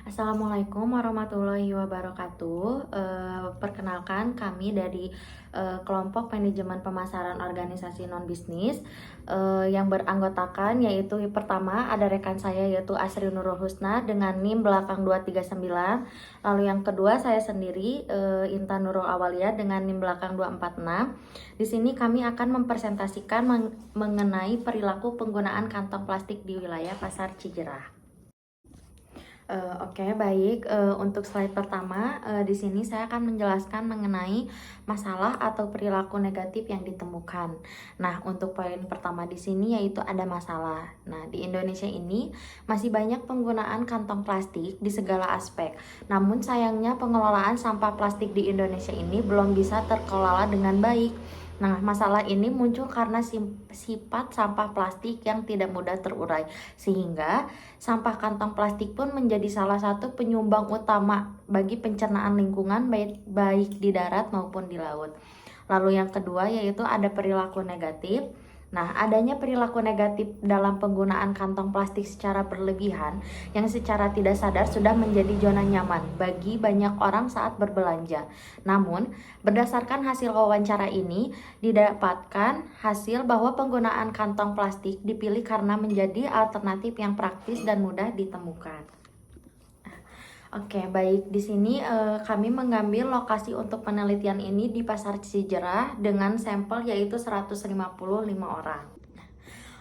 Assalamualaikum warahmatullahi wabarakatuh. Perkenalkan kami dari kelompok manajemen pemasaran organisasi non bisnis yang beranggotakan yaitu pertama ada rekan saya yaitu Asri Nurul Husna dengan NIM belakang 239. Lalu yang kedua saya sendiri Intan Nurul Awalia dengan NIM belakang 246. Di sini kami akan mempresentasikan mengenai perilaku penggunaan kantong plastik di wilayah Pasar Cijerah. Oke, baik. Untuk slide pertama, di sini saya akan menjelaskan mengenai masalah atau perilaku negatif yang ditemukan. Nah, untuk poin pertama di sini yaitu ada masalah. Nah, di Indonesia ini masih banyak penggunaan kantong plastik di segala aspek. Namun sayangnya pengelolaan sampah plastik di Indonesia ini belum bisa terkelola dengan baik. Nah, masalah ini muncul karena sifat sampah plastik yang tidak mudah terurai, sehingga sampah kantong plastik pun menjadi salah satu penyumbang utama bagi pencernaan lingkungan baik di darat maupun di laut. Lalu yang kedua yaitu ada perilaku negatif. Nah, adanya perilaku negatif dalam penggunaan kantong plastik secara berlebihan yang secara tidak sadar sudah menjadi zona nyaman bagi banyak orang saat berbelanja. Namun, berdasarkan hasil wawancara ini, didapatkan hasil bahwa penggunaan kantong plastik dipilih karena menjadi alternatif yang praktis dan mudah ditemukan. Oke, baik. Di sini kami mengambil lokasi untuk penelitian ini di Pasar Cijerah dengan sampel yaitu 155 orang.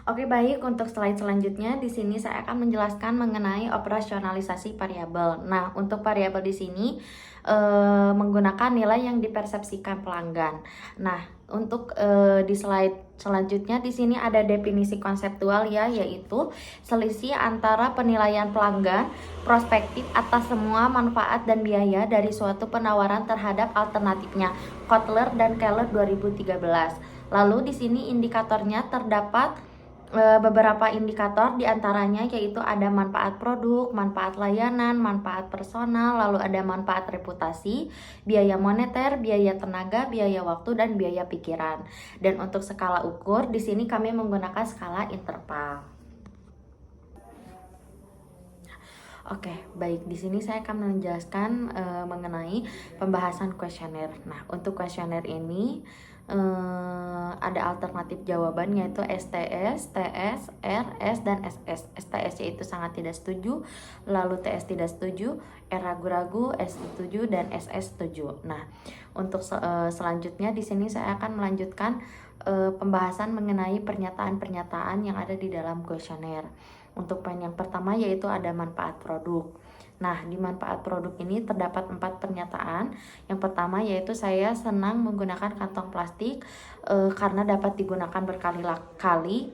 Oke, baik. Untuk slide selanjutnya, di sini saya akan menjelaskan mengenai operasionalisasi variabel. Nah, untuk variabel di sini menggunakan nilai yang dipersepsikan pelanggan. Nah, untuk di slide selanjutnya di sini ada definisi konseptual ya, yaitu selisih antara penilaian pelanggan prospektif atas semua manfaat dan biaya dari suatu penawaran terhadap alternatifnya. Kotler dan Keller 2013. Lalu di sini indikatornya terdapat beberapa indikator diantaranya yaitu ada manfaat produk, manfaat layanan, manfaat personal, lalu ada manfaat reputasi, biaya moneter, biaya tenaga, biaya waktu, dan biaya pikiran. Dan untuk skala ukur di sini kami menggunakan skala interval. Oke, baik. Di sini saya akan menjelaskan mengenai pembahasan kuesioner. Nah, untuk kuesioner ini ada alternatif jawaban yaitu STS, TS, R, S, dan SS. STS yaitu sangat tidak setuju, lalu TS tidak setuju, R ragu-ragu, S setuju, dan SS setuju. Nah, untuk selanjutnya di sini saya akan melanjutkan pembahasan mengenai pernyataan-pernyataan yang ada di dalam kuesioner. Untuk poin yang pertama yaitu ada manfaat produk. Nah, di manfaat produk ini terdapat 4 pernyataan. Yang pertama yaitu saya senang menggunakan kantong plastik karena dapat digunakan berkali-kali.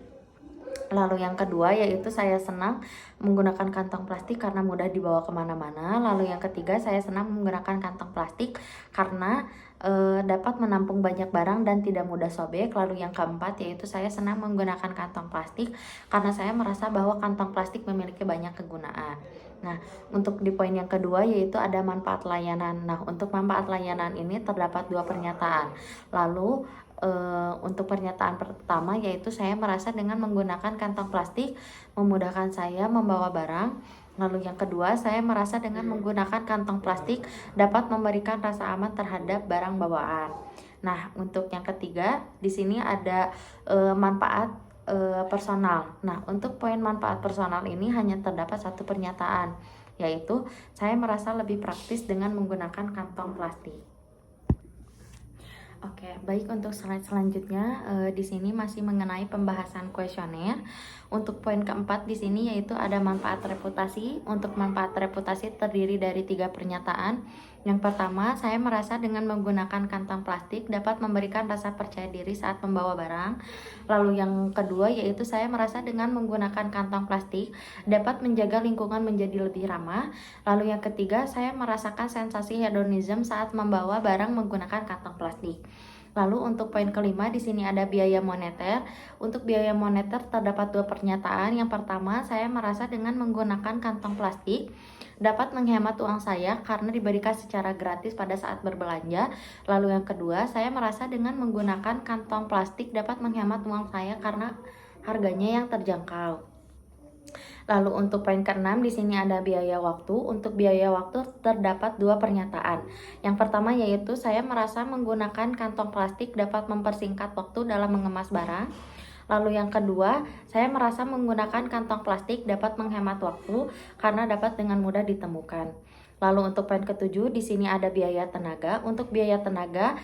Lalu yang kedua yaitu saya senang menggunakan kantong plastik karena mudah dibawa kemana-mana. Lalu yang ketiga saya senang menggunakan kantong plastik karena dapat menampung banyak barang dan tidak mudah sobek. Lalu yang keempat yaitu saya senang menggunakan kantong plastik karena saya merasa bahwa kantong plastik memiliki banyak kegunaan. Nah, untuk di poin yang kedua yaitu ada manfaat layanan. Nah, untuk manfaat layanan ini terdapat 2 pernyataan. Lalu untuk pernyataan pertama yaitu saya merasa dengan menggunakan kantong plastik memudahkan saya membawa barang. Lalu yang kedua, saya merasa dengan menggunakan kantong plastik dapat memberikan rasa aman terhadap barang bawaan. Nah, untuk yang ketiga, di sini ada manfaat personal. Nah, untuk poin manfaat personal ini hanya terdapat 1 pernyataan, yaitu saya merasa lebih praktis dengan menggunakan kantong plastik. Oke, baik. Untuk slide selanjutnya di sini masih mengenai pembahasan kuesioner. Untuk poin keempat di sini yaitu ada manfaat reputasi. Untuk manfaat reputasi terdiri dari 3 pernyataan. Yang pertama, saya merasa dengan menggunakan kantong plastik dapat memberikan rasa percaya diri saat membawa barang. Lalu yang kedua yaitu saya merasa dengan menggunakan kantong plastik dapat menjaga lingkungan menjadi lebih ramah. Lalu yang ketiga, saya merasakan sensasi hedonism saat membawa barang menggunakan kantong plastik. Lalu untuk poin kelima di sini ada biaya moneter. Untuk biaya moneter terdapat 2 pernyataan. Yang pertama, saya merasa dengan menggunakan kantong plastik dapat menghemat uang saya karena diberikan secara gratis pada saat berbelanja. Lalu yang kedua, saya merasa dengan menggunakan kantong plastik dapat menghemat uang saya karena harganya yang terjangkau. Lalu untuk poin keenam di sini ada biaya waktu. Untuk biaya waktu terdapat dua pernyataan. Yang pertama yaitu saya merasa menggunakan kantong plastik dapat mempersingkat waktu dalam mengemas barang. Lalu yang kedua, saya merasa menggunakan kantong plastik dapat menghemat waktu karena dapat dengan mudah ditemukan. Lalu untuk poin ketujuh, di sini ada biaya tenaga. Untuk biaya tenaga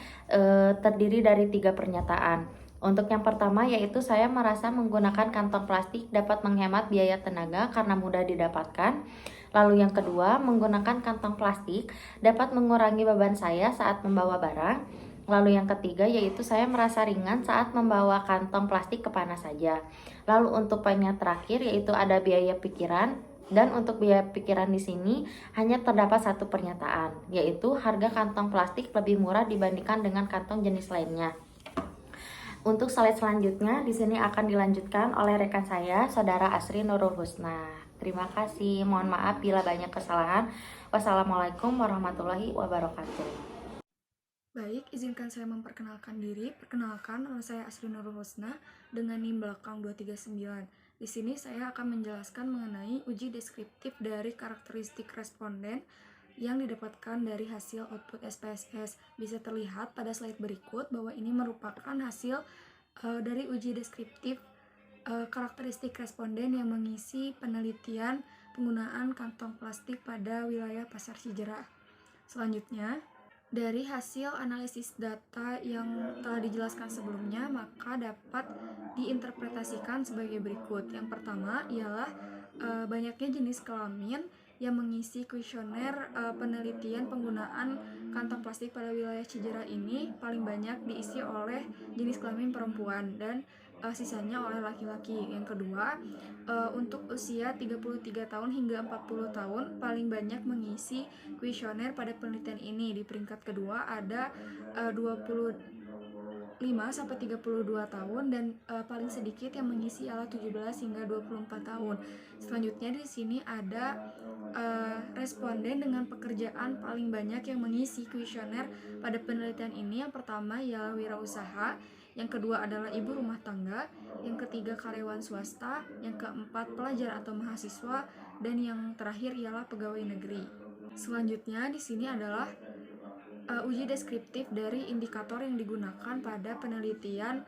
terdiri dari tiga pernyataan. Untuk yang pertama yaitu saya merasa menggunakan kantong plastik dapat menghemat biaya tenaga karena mudah didapatkan. Lalu yang kedua, menggunakan kantong plastik dapat mengurangi beban saya saat membawa barang. Lalu yang ketiga yaitu saya merasa ringan saat membawa kantong plastik kemana saja. Lalu untuk poin yang terakhir yaitu ada biaya pikiran. Dan untuk biaya pikiran di sini hanya terdapat satu pernyataan, yaitu harga kantong plastik lebih murah dibandingkan dengan kantong jenis lainnya. Untuk slide selanjutnya di sini akan dilanjutkan oleh rekan saya, Saudara Asri Nurul Husna. Terima kasih. Mohon maaf bila banyak kesalahan. Wassalamualaikum warahmatullahi wabarakatuh. Baik, izinkan saya memperkenalkan diri. Perkenalkan, nama saya Asri Nurul Husna dengan NIM belakang 239. Di sini saya akan menjelaskan mengenai uji deskriptif dari karakteristik responden yang didapatkan dari hasil output SPSS. Bisa terlihat pada slide berikut bahwa ini merupakan hasil dari uji deskriptif karakteristik responden yang mengisi penelitian penggunaan kantong plastik pada wilayah Pasar Cijerah. Selanjutnya, dari hasil analisis data yang telah dijelaskan sebelumnya, maka dapat diinterpretasikan sebagai berikut. Yang pertama ialah banyaknya jenis kelamin yang mengisi kuesioner penelitian penggunaan kantong plastik pada wilayah Cijerah ini paling banyak diisi oleh jenis kelamin perempuan dan sisanya oleh laki-laki. Yang kedua, untuk usia 33 tahun hingga 40 tahun paling banyak mengisi kuesioner pada penelitian ini. Di peringkat kedua ada 25 sampai 32 tahun dan paling sedikit yang mengisi ialah 17 hingga 24 tahun. Selanjutnya di sini ada responden dengan pekerjaan paling banyak yang mengisi kuesioner pada penelitian ini. Yang pertama ialah wirausaha, yang kedua adalah ibu rumah tangga, yang ketiga karyawan swasta, yang keempat pelajar atau mahasiswa, dan yang terakhir ialah pegawai negeri. Selanjutnya di sini adalah uji deskriptif dari indikator yang digunakan pada penelitian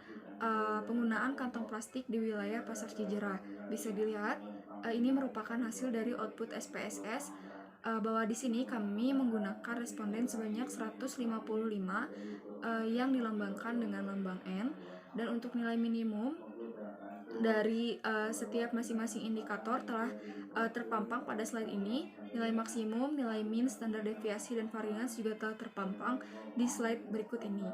penggunaan kantong plastik di wilayah Pasar Cijerah. Bisa dilihat ini merupakan hasil dari output SPSS bahwa di sini kami menggunakan responden sebanyak 155 yang dilambangkan dengan lambang N, dan untuk nilai minimum dari setiap masing-masing indikator telah terpampang pada slide ini. Nilai maksimum, nilai min, standar deviasi, dan varians juga telah terpampang di slide berikut ini.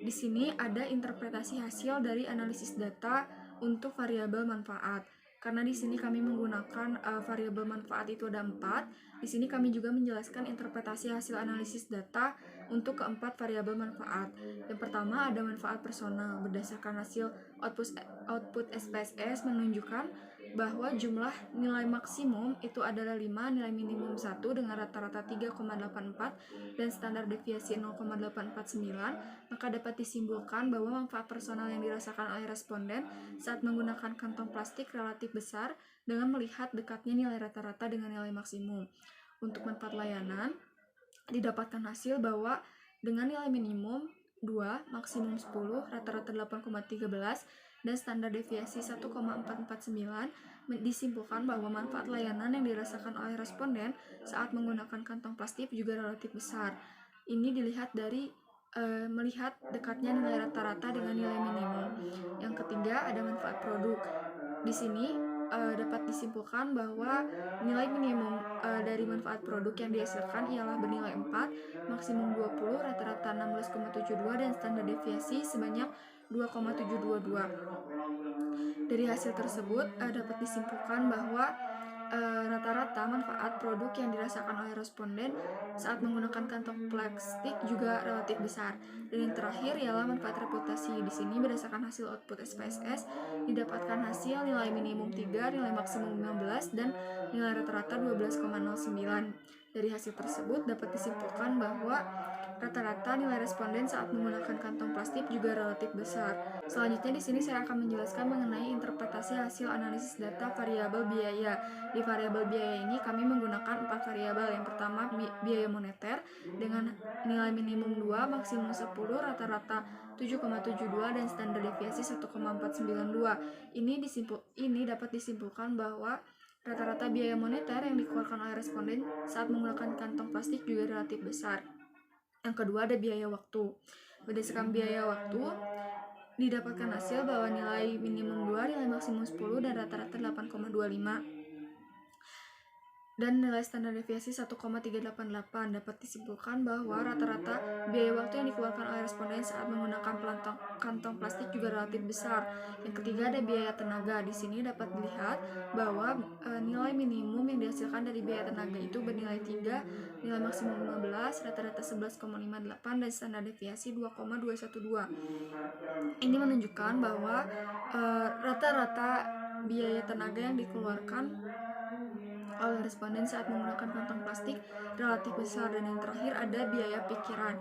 Di sini ada interpretasi hasil dari analisis data untuk variabel manfaat. Karena di sini kami menggunakan variabel manfaat itu ada 4. Di sini kami juga menjelaskan interpretasi hasil analisis data untuk keempat variabel manfaat. Yang pertama ada manfaat personal. Berdasarkan hasil output SPSS menunjukkan bahwa jumlah nilai maksimum itu adalah 5, nilai minimum 1 dengan rata-rata 3,84 dan standar deviasi 0,849, maka dapat disimpulkan bahwa manfaat personal yang dirasakan oleh responden saat menggunakan kantong plastik relatif besar dengan melihat dekatnya nilai rata-rata dengan nilai maksimum. Untuk manfaat layanan, didapatkan hasil bahwa dengan nilai minimum 2, maksimum 10, rata-rata 8,13, dan standar deviasi 1,449, disimpulkan bahwa manfaat layanan yang dirasakan oleh responden saat menggunakan kantong plastik juga relatif besar. Ini dilihat dari melihat dekatnya nilai rata-rata dengan nilai minimum. Yang ketiga ada manfaat produk. Di sini dapat disimpulkan bahwa nilai minimum dari manfaat produk yang dihasilkan ialah bernilai 4, maksimum 20, rata-rata 16,72, dan standar deviasi sebanyak 2,722. Dari hasil tersebut dapat disimpulkan bahwa rata-rata manfaat produk yang dirasakan oleh responden saat menggunakan kantong plastik juga relatif besar. Dan yang terakhir ialah manfaat reputasi. Di sini berdasarkan hasil output SPSS didapatkan hasil nilai minimum 3, nilai maksimum 15, dan nilai rata-rata 12,09. Dari hasil tersebut dapat disimpulkan bahwa rata-rata nilai responden saat menggunakan kantong plastik juga relatif besar. Selanjutnya di sini saya akan menjelaskan mengenai interpretasi hasil analisis data variabel biaya. Di variabel biaya ini kami menggunakan 4 variabel. Yang pertama biaya moneter dengan nilai minimum 2, maksimum 10, rata-rata 7,72 dan standar deviasi 1,492. Ini dapat disimpulkan bahwa rata-rata biaya moneter yang dikeluarkan oleh responden saat menggunakan kantong plastik juga relatif besar. Yang kedua ada biaya waktu. Berdasarkan biaya waktu, didapatkan hasil bahwa nilai minimum 2, nilai maksimum 10, dan rata-rata 8,25 dan nilai standar deviasi 1,388. Dapat disimpulkan bahwa rata-rata biaya waktu yang dikeluarkan oleh responden saat menggunakan kantong plastik juga relatif besar. Yang ketiga ada biaya tenaga. Di sini dapat dilihat bahwa nilai minimum yang dihasilkan dari biaya tenaga itu bernilai 3, nilai maksimum 15, rata-rata 11,58 dan standar deviasi 2,212. Ini menunjukkan bahwa rata-rata biaya tenaga yang dikeluarkan oleh responden saat menggunakan kantong plastik relatif besar. Dan yang terakhir ada biaya pikiran.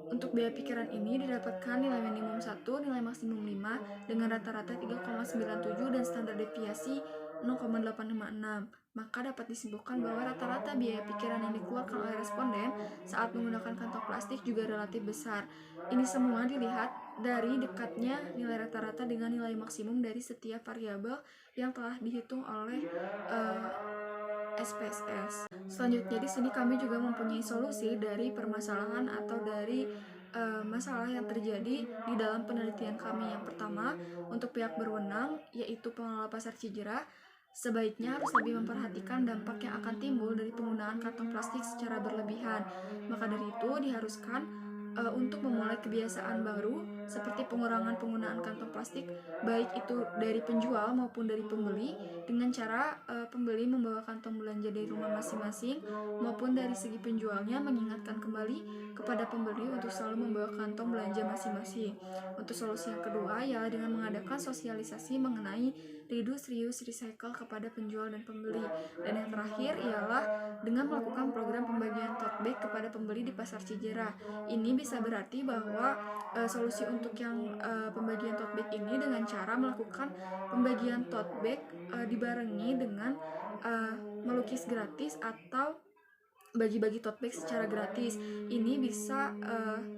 Untuk biaya pikiran ini didapatkan nilai minimum 1, nilai maksimum 5 dengan rata-rata 3,97 dan standar deviasi 0,856. Maka dapat disimpulkan bahwa rata-rata biaya pikiran yang dikeluarkan oleh responden saat menggunakan kantong plastik juga relatif besar. Ini semua dilihat dari dekatnya nilai rata-rata dengan nilai maksimum dari setiap variabel yang telah dihitung oleh SPSS. Selanjutnya di sini kami juga mempunyai solusi dari permasalahan atau dari masalah yang terjadi di dalam penelitian kami. Yang pertama, untuk pihak berwenang yaitu pengelola pasar Cijerah sebaiknya harus lebih memperhatikan dampak yang akan timbul dari penggunaan kantong plastik secara berlebihan. Maka dari itu diharuskan untuk memulai kebiasaan baru seperti pengurangan penggunaan kantong plastik baik itu dari penjual maupun dari pembeli dengan cara pembeli membawa kantong belanja dari rumah masing-masing maupun dari segi penjualnya mengingatkan kembali kepada pembeli untuk selalu membawa kantong belanja masing-masing. Untuk solusi yang kedua ialah dengan mengadakan sosialisasi mengenai reduce, reuse, recycle kepada penjual dan pembeli. Dan yang terakhir ialah dengan melakukan program pembagian tote bag kepada pembeli di pasar Cijerah. Ini bisa berarti bahwa solusi untuk yang pembagian tote bag ini dengan cara melakukan pembagian tote bag dibarengi dengan melukis gratis atau bagi-bagi tote bag secara gratis. Ini bisa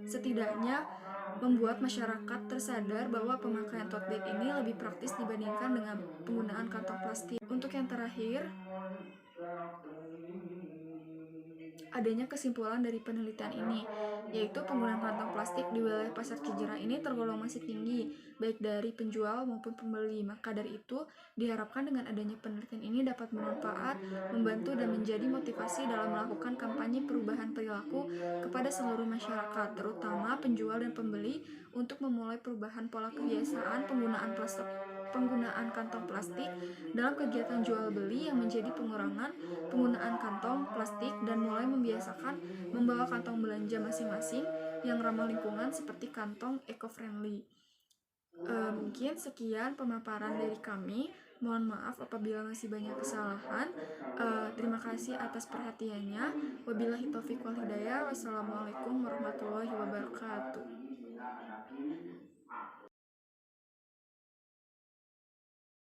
setidaknya membuat masyarakat tersadar bahwa pemakaian tote bag ini lebih praktis dibandingkan dengan penggunaan kantong plastik. Untuk yang terakhir, adanya kesimpulan dari penelitian ini, yaitu penggunaan kantong plastik di wilayah pasar Cijerah ini tergolong masih tinggi, baik dari penjual maupun pembeli. Maka dari itu, diharapkan dengan adanya penelitian ini dapat bermanfaat, membantu dan menjadi motivasi dalam melakukan kampanye perubahan perilaku kepada seluruh masyarakat, terutama penjual dan pembeli, untuk memulai perubahan pola kebiasaan penggunaan kantong plastik dalam kegiatan jual beli yang menjadi pengurangan penggunaan kantong plastik dan mulai membiasakan membawa kantong belanja masing-masing yang ramah lingkungan seperti kantong eco-friendly. Mungkin sekian pemaparan dari kami. Mohon maaf apabila masih banyak kesalahan. Terima kasih atas perhatiannya. Wabillahi taufiq wal hidayah. Wassalamualaikum warahmatullahi wabarakatuh.